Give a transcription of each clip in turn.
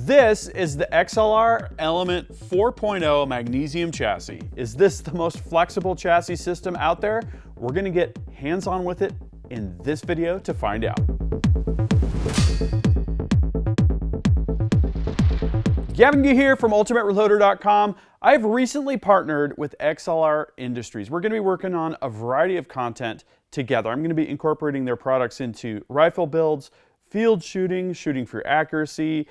This is the XLR Element 4.0 Magnesium chassis. Is this the most flexible chassis system out there? We're gonna get hands-on with it in this video to find out. Gavin Gee here from UltimateReloader.com. I've recently partnered with XLR Industries. We're gonna be working on a variety of content together. I'm gonna be incorporating their products into rifle builds, field shooting, shooting for accuracy,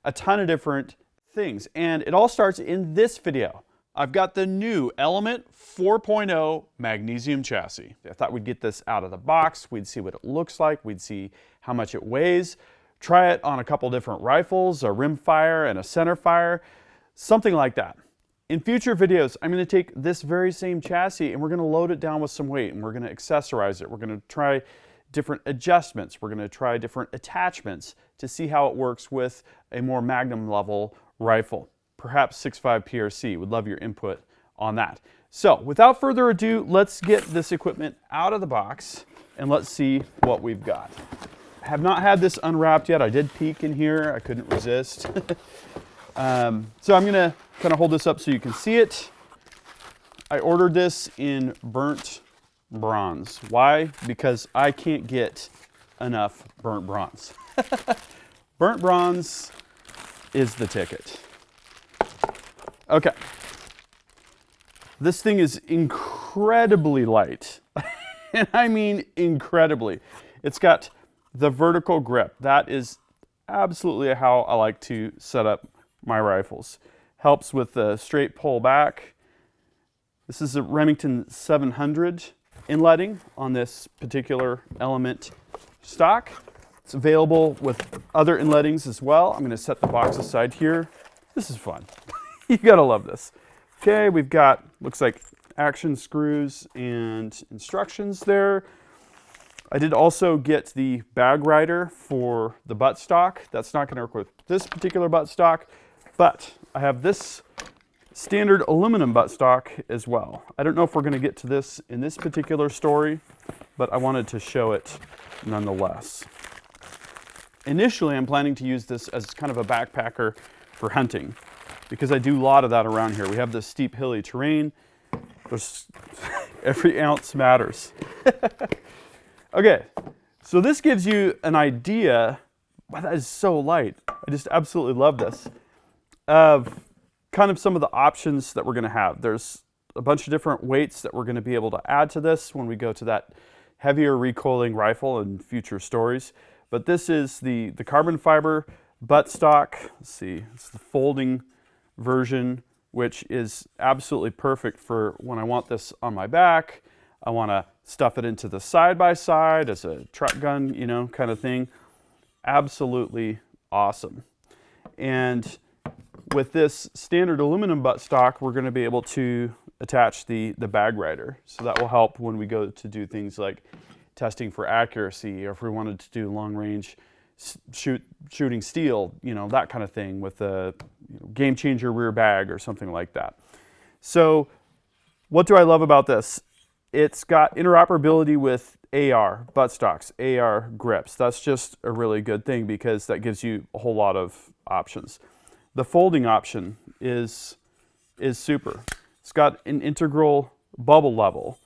a ton of different things. And it all starts in this video. I've got the new Element 4.0 Magnesium chassis. I thought we'd get this out of the box. We'd see what it looks like. We'd see how much it weighs. Try it on a couple different rifles, a Rimfire and a centerfire, something like that. In future videos, I'm going to take this very same chassis and we're going to load it down with some weight and we're going to accessorize it. We're going to try different adjustments. We're going to try different attachments to see how it works with a more Magnum level rifle. Perhaps 6.5 PRC. Would love your input on that. So without further ado, let's get this equipment out of the box and let's see what we've got. I have not had this unwrapped yet. I did peek in here. I couldn't resist. So I'm going to kind of hold this up so you can see it. I ordered this in burnt bronze. Why? Because I can't get enough burnt bronze. Burnt bronze is the ticket. Okay. This thing is incredibly light. And I mean incredibly. It's got the vertical grip. That is absolutely how I like to set up my rifles. Helps with the straight pull back. This is a Remington 700 inletting on this particular Element stock. It's available with other inlettings as well. I'm going to set the box aside here. This is fun. You gotta love this. Okay, we've got, looks like action screws and instructions there. I did also get the bag rider for the buttstock. That's not going to work with this particular buttstock, but I have this standard aluminum buttstock as well. I don't know if we're going to get to this in this particular story, but I wanted to show it nonetheless. Initially, I'm planning to use this as kind of a backpacker for hunting because I do a lot of that around here. We have this steep, hilly terrain. There's every ounce matters. Okay, so this gives you an idea. Wow, that is so light. I just absolutely love this. Of kind of some of the options that we're going to have. There's a bunch of different weights that we're going to be able to add to this when we go to that heavier recoiling rifle in future stories. But this is the carbon fiber buttstock. Let's see, it's the folding version, which is absolutely perfect for when I want this on my back. I want to stuff it into the side-by-side as a truck gun, you know, kind of thing. Absolutely awesome. And with this standard aluminum buttstock, we're going to be able to attach the bag rider. So that will help when we go to do things like testing for accuracy, or if we wanted to do long-range shooting steel, you know, that kind of thing with a game changer rear bag or something like that. So what do I love about this? It's got interoperability with AR buttstocks, AR grips. That's just a really good thing because that gives you a whole lot of options. The folding option is super. It's got an integral bubble level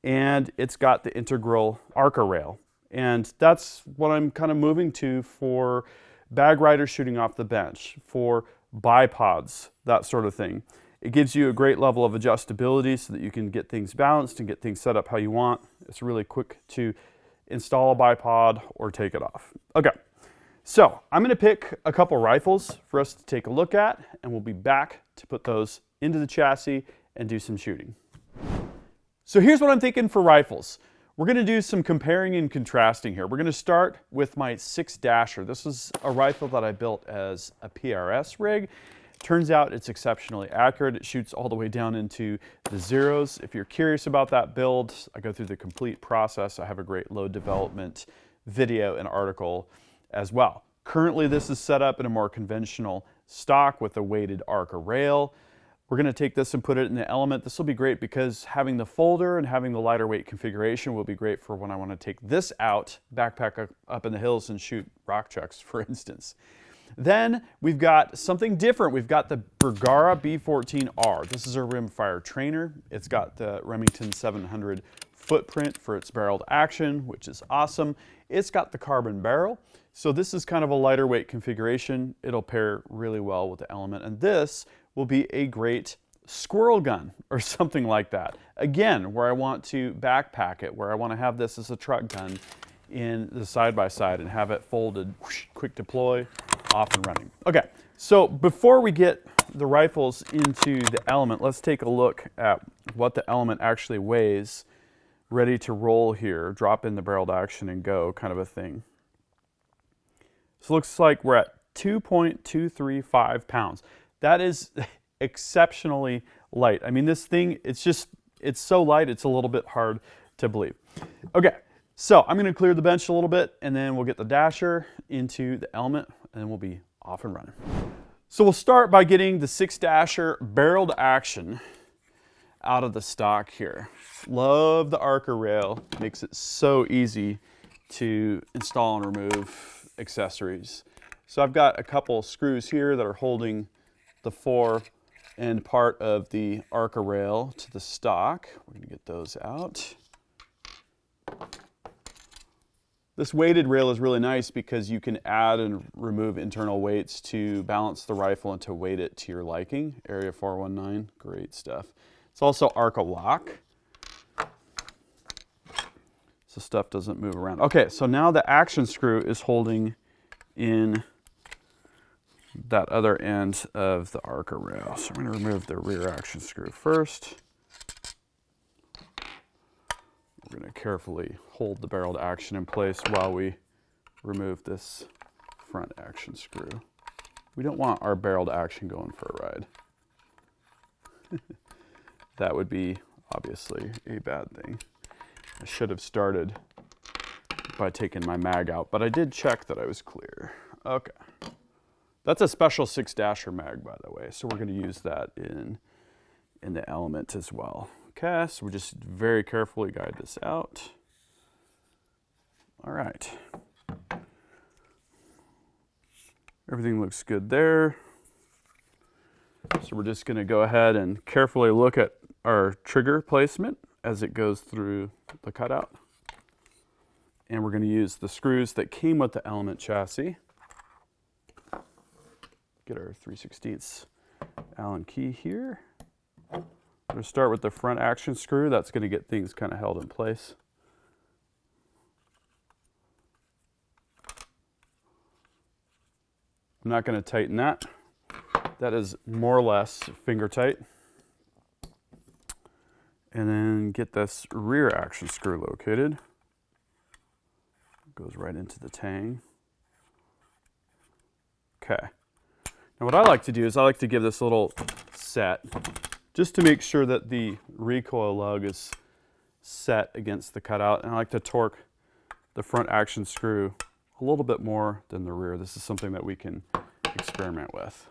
and it's got the integral ARCA rail. And that's what I'm kind of moving to for bag riders shooting off the bench, for bipods, that sort of thing. It gives you a great level of adjustability so that you can get things balanced and get things set up how you want. It's really quick to install a bipod or take it off. Okay, so I'm going to pick a couple rifles for us to take a look at, and we'll be back to put those into the chassis and do some shooting. So here's what I'm thinking for rifles. We're going to do some comparing and contrasting here. We're going to start with my 6-dasher. This is a rifle that I built as a PRS rig. Turns out it's exceptionally accurate. It shoots all the way down into the zeros. If you're curious about that build, I go through the complete process. I have a great load development video and article as well. Currently, this is set up in a more conventional stock with a weighted ARCA rail. We're going to take this and put it in the Element. This will be great because having the folder and having the lighter weight configuration will be great for when I want to take this out, backpack up in the hills and shoot rock chucks, for instance. Then we've got something different. We've got the Bergara B14R. This is a rimfire trainer. It's got the Remington 700 footprint for its barreled action, which is awesome. It's got the carbon barrel. So this is kind of a lighter weight configuration. It'll pair really well with the Element. And this will be a great squirrel gun or something like that. Again, where I want to backpack it, where I want to have this as a truck gun in the side-by-side and have it folded, whoosh, quick deploy, off and running. Okay, so before we get the rifles into the Element, let's take a look at what the Element actually weighs, ready to roll here, drop in the barreled action and go kind of a thing. So it looks like we're at 2.235 pounds. That is exceptionally light. I mean, this thing, it's so light, it's a little bit hard to believe. Okay, so I'm gonna clear the bench a little bit and then we'll get the dasher into the Element and then we'll be off and running. So we'll start by getting the 6 dasher barreled action out of the stock here. Love the Arca rail, makes it so easy to install and remove accessories. So I've got a couple screws here that are holding the fore end part of the Arca rail to the stock. We're going to get those out. This weighted rail is really nice because you can add and remove internal weights to balance the rifle and to weight it to your liking. Area 419, great stuff. It's also Arca lock, so stuff doesn't move around. Okay, so now the action screw is holding in that other end of the Arca rail. So I'm going to remove the rear action screw first. We're going to carefully hold the barreled action in place while we remove this front action screw. We don't want our barreled action going for a ride. That would be obviously a bad thing. I should have started by taking my mag out, but I did check that I was clear. Okay. That's a special 6 dasher mag, by the way, so we're going to use that in the Element as well. Okay, so we just very carefully guide this out. All right. Everything looks good there. So we're just going to go ahead and carefully look at our trigger placement as it goes through the cutout. And we're going to use the screws that came with the Element chassis. Get our 3/16 Allen key here. We're going to start with the front action screw. That's going to get things kind of held in place. I'm not going to tighten that. That is more or less finger tight. And then get this rear action screw located. It goes right into the tang. Okay. Now what I like to do is I like to give this a little set just to make sure that the recoil lug is set against the cutout. And I like to torque the front action screw a little bit more than the rear. This is something that we can experiment with.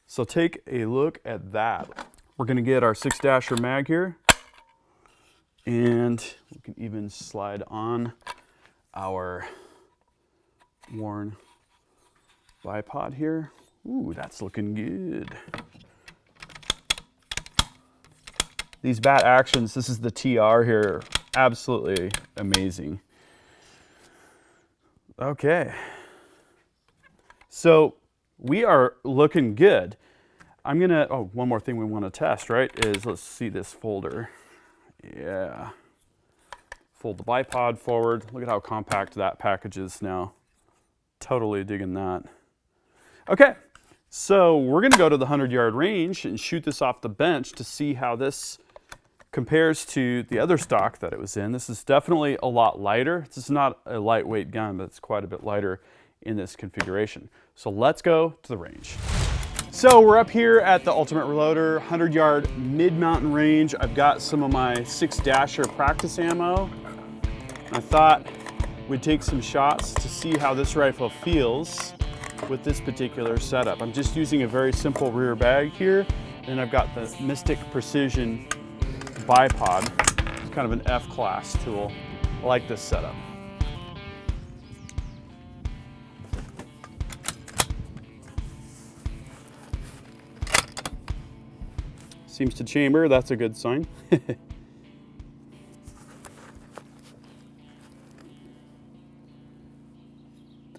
So take a look at that. We're going to get our 6 dasher mag here. And we can even slide on our worn bipod here. Ooh, that's looking good. These bat actions, this is the TR here, absolutely amazing. Okay. So we are looking good. I'm gonna, oh, one more thing we want to test, right, is let's see this folder. Yeah. Fold the bipod forward. Look at how compact that package is now. Totally digging that. Okay, so we're going to go to the 100-yard range and shoot this off the bench to see how this compares to the other stock that it was in. This is definitely a lot lighter. This is not a lightweight gun, but it's quite a bit lighter in this configuration. So let's go to the range. So we're up here at the Ultimate Reloader 100-yard mid-mountain range. I've got some of my 6 dasher practice ammo. I thought we'd take some shots to see how this rifle feels with this particular setup. I'm just using a very simple rear bag here, and I've got the Mystic Precision bipod. It's kind of an F-class tool. I like this setup. Seems to chamber, that's a good sign.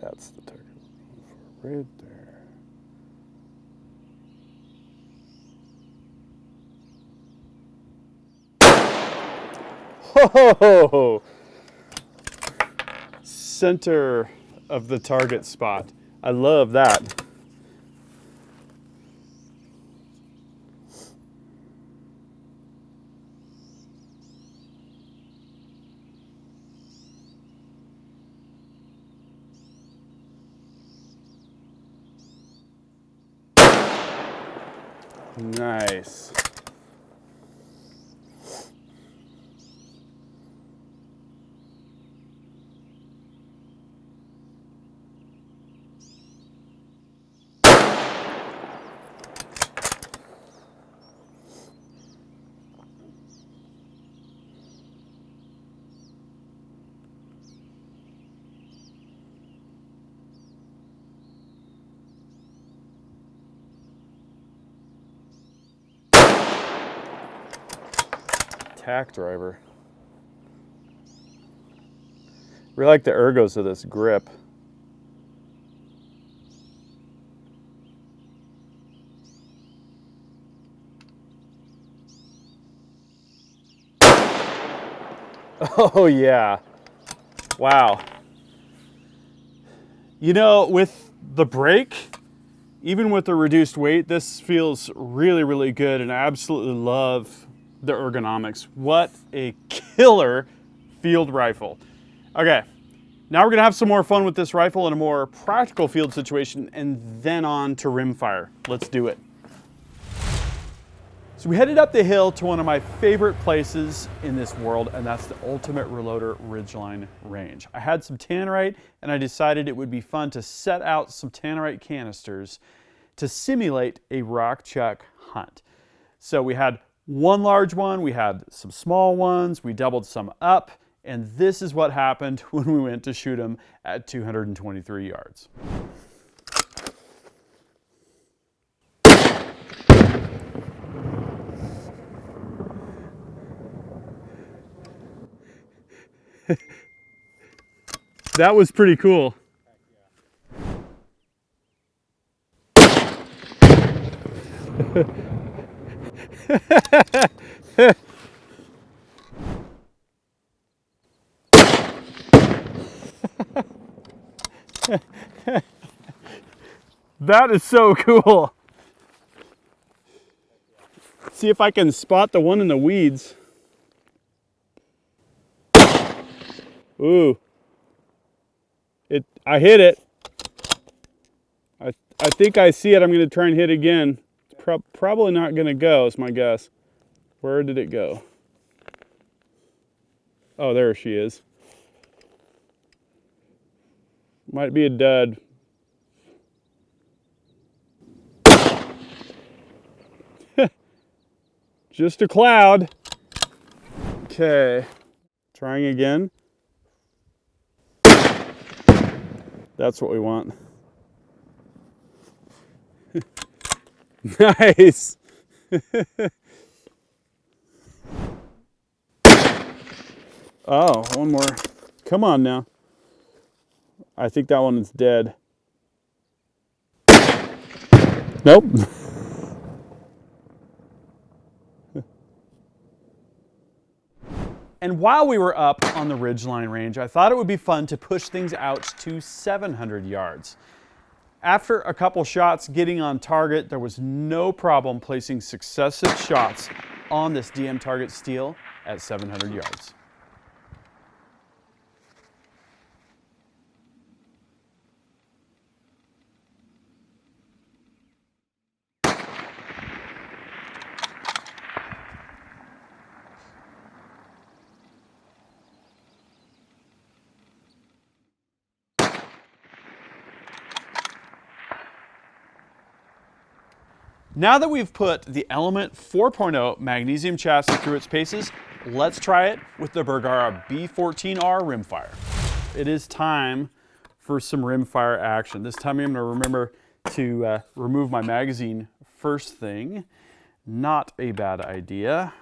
That's the target right there. Ho! Center of the target spot. I love that. Nice. Tack driver. We like the ergos of this grip. Oh yeah. Wow. You know, with the brake, even with the reduced weight, this feels really, really good, and I absolutely love the ergonomics. What a killer field rifle. Okay, now we're gonna have some more fun with this rifle in a more practical field situation, and then on to rimfire. Let's do it. So we headed up the hill to one of my favorite places in this world, and that's the Ultimate Reloader Ridgeline Range. I had some tannerite, and I decided it would be fun to set out some tannerite canisters to simulate a rock chuck hunt. So we had one large one, we had some small ones, we doubled some up, and this is what happened when we went to shoot them at 223 yards. That was pretty cool. That is so cool. See if I can spot the one in the weeds. Ooh. I hit it. I think I see it. I'm going to try and hit again. It's probably not going to go, is my guess. Where did it go? Oh, there she is. Might be a dud. Just a cloud. Okay. Trying again. That's what we want. Nice. Oh, one more. Come on now. I think that one is dead. Nope. And while we were up on the Ridgeline Range, I thought it would be fun to push things out to 700 yards. After a couple shots getting on target, there was no problem placing successive shots on this DM target steel at 700 yards. Now that we've put the Element 4.0 Magnesium chassis through its paces, let's try it with the Bergara B14R Rimfire. It is time for some rimfire action. This time I'm going to remember to remove my magazine first thing. Not a bad idea.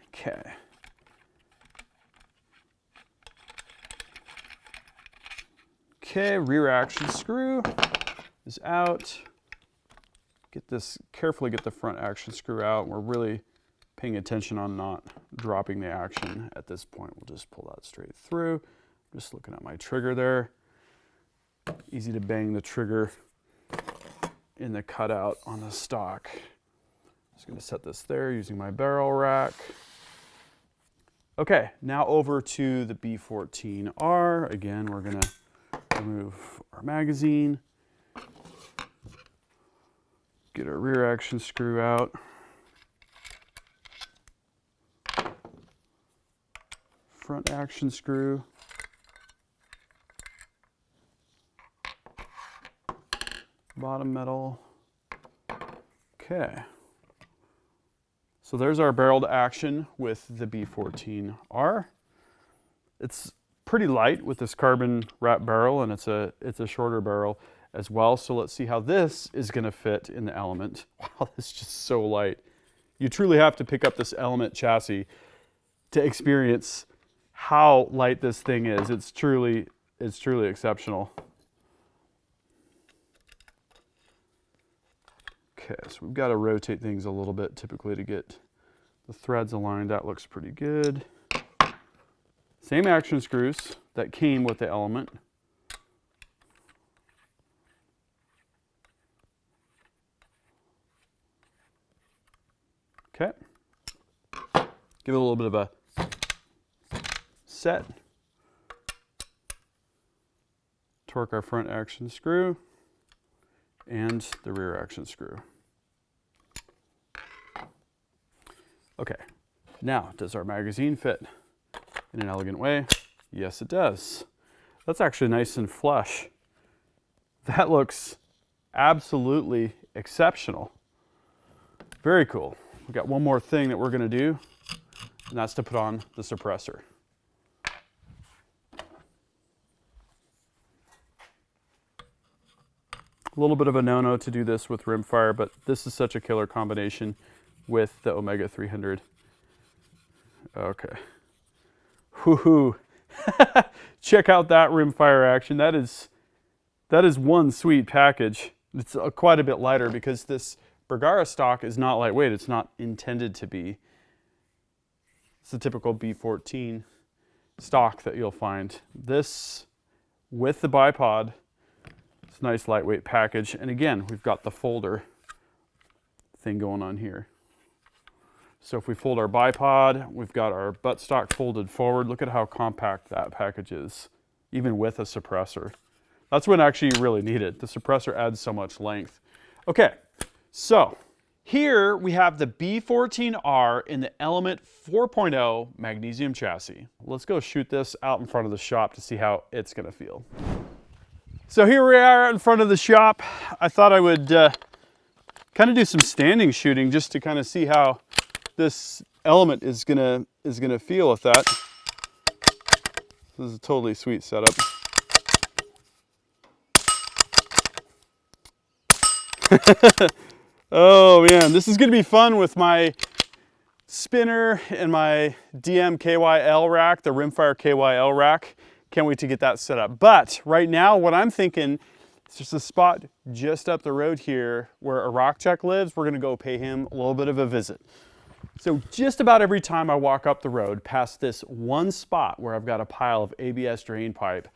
Okay. Okay, rear action screw is out. Carefully get the front action screw out. We're really paying attention on not dropping the action at this point. We'll just pull that straight through. Just looking at my trigger there. Easy to bang the trigger in the cutout on the stock. Just gonna set this there using my barrel rack. Okay, now over to the B14R. Again, we're gonna remove our magazine. Get our rear action screw out. Front action screw. Bottom metal. Okay. So there's our barreled action with the B14R. It's pretty light with this carbon wrap barrel, and it's a shorter barrel as well. So let's see how this is going to fit in the Element. Wow, this is just so light. You truly have to pick up this Element chassis to experience how light this thing is. It's truly exceptional. Okay, so we've got to rotate things a little bit typically to get the threads aligned. That looks pretty good. Same action screws that came with the Element. Okay. Give it a little bit of a set. Torque our front action screw and the rear action screw. Okay, now does our magazine fit in an elegant way? Yes, it does. That's actually nice and flush. That looks absolutely exceptional. Very cool. We've got one more thing that we're going to do, and that's to put on the suppressor. A little bit of a no-no to do this with Rimfire, but this is such a killer combination with the Omega 300. Okay. Woohoo. Check out that Rimfire action. That is one sweet package. It's quite a bit lighter because this Bergara stock is not lightweight. It's not intended to be. It's the typical B14 stock that you'll find. This with the bipod, it's a nice lightweight package. And again, we've got the folder thing going on here. So if we fold our bipod, we've got our buttstock folded forward. Look at how compact that package is, even with a suppressor. That's when actually you really need it. The suppressor adds so much length. Okay, so here we have the B14R in the Element 4.0 Magnesium chassis. Let's go shoot this out in front of the shop to see how it's gonna feel. So here we are in front of the shop. I thought I would kind of do some standing shooting just to kind of see how this Element is gonna feel with that. This is a totally sweet setup. Oh man, this is gonna be fun with my spinner and my DM KYL rack, the Rimfire KYL rack. Can't wait to get that set up. But right now, what I'm thinking, it's just a spot just up the road here where a rock chuck lives. We're gonna go pay him a little bit of a visit. So just about every time I walk up the road past this one spot where I've got a pile of ABS drain pipe,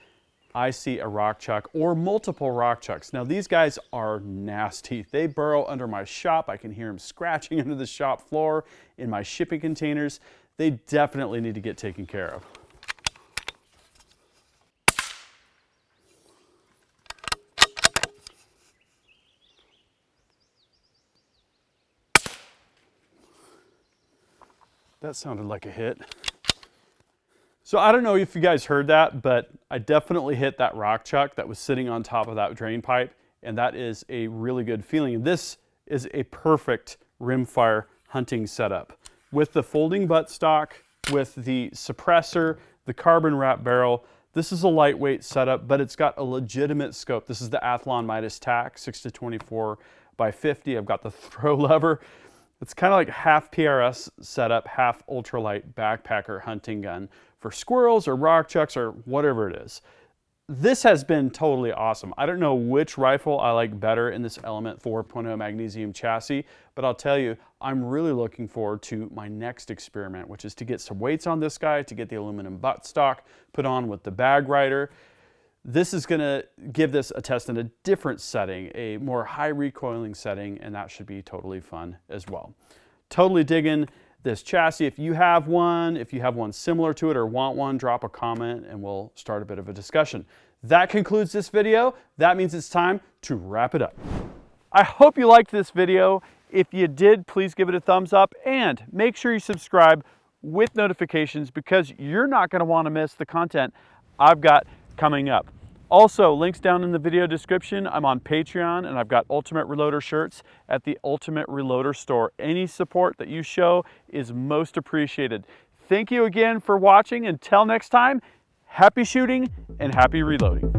I see a rock chuck or multiple rock chucks. Now these guys are nasty. They burrow under my shop. I can hear them scratching under the shop floor in my shipping containers. They definitely need to get taken care of. That sounded like a hit. So I don't know if you guys heard that, but I definitely hit that rock chuck that was sitting on top of that drain pipe, and that is a really good feeling. This is a perfect Rimfire hunting setup. With the folding buttstock, with the suppressor, the carbon wrap barrel, this is a lightweight setup, but it's got a legitimate scope. This is the Athlon Midas TAC 6-24 by 50. I've got the throw lever. It's kind of like half PRS setup, half ultralight backpacker hunting gun for squirrels or rock chucks or whatever it is. This has been totally awesome. I don't know which rifle I like better in this Element 4.0 Magnesium chassis, but I'll tell you, I'm really looking forward to my next experiment, which is to get some weights on this guy, to get the aluminum buttstock put on with the bag rider. This is gonna give this a test in a different setting, a more high recoiling setting, and that should be totally fun as well. Totally digging this chassis. If you have one similar to it or want one, drop a comment and we'll start a bit of a discussion. That concludes this video. That means it's time to wrap it up. I hope you liked this video. If you did, please give it a thumbs up and make sure you subscribe with notifications because you're not going to want to miss the content I've got coming up. Also, links down in the video description. I'm on Patreon and I've got Ultimate Reloader shirts at the Ultimate Reloader store. Any support that you show is most appreciated. Thank you again for watching. Until next time, happy shooting and happy reloading.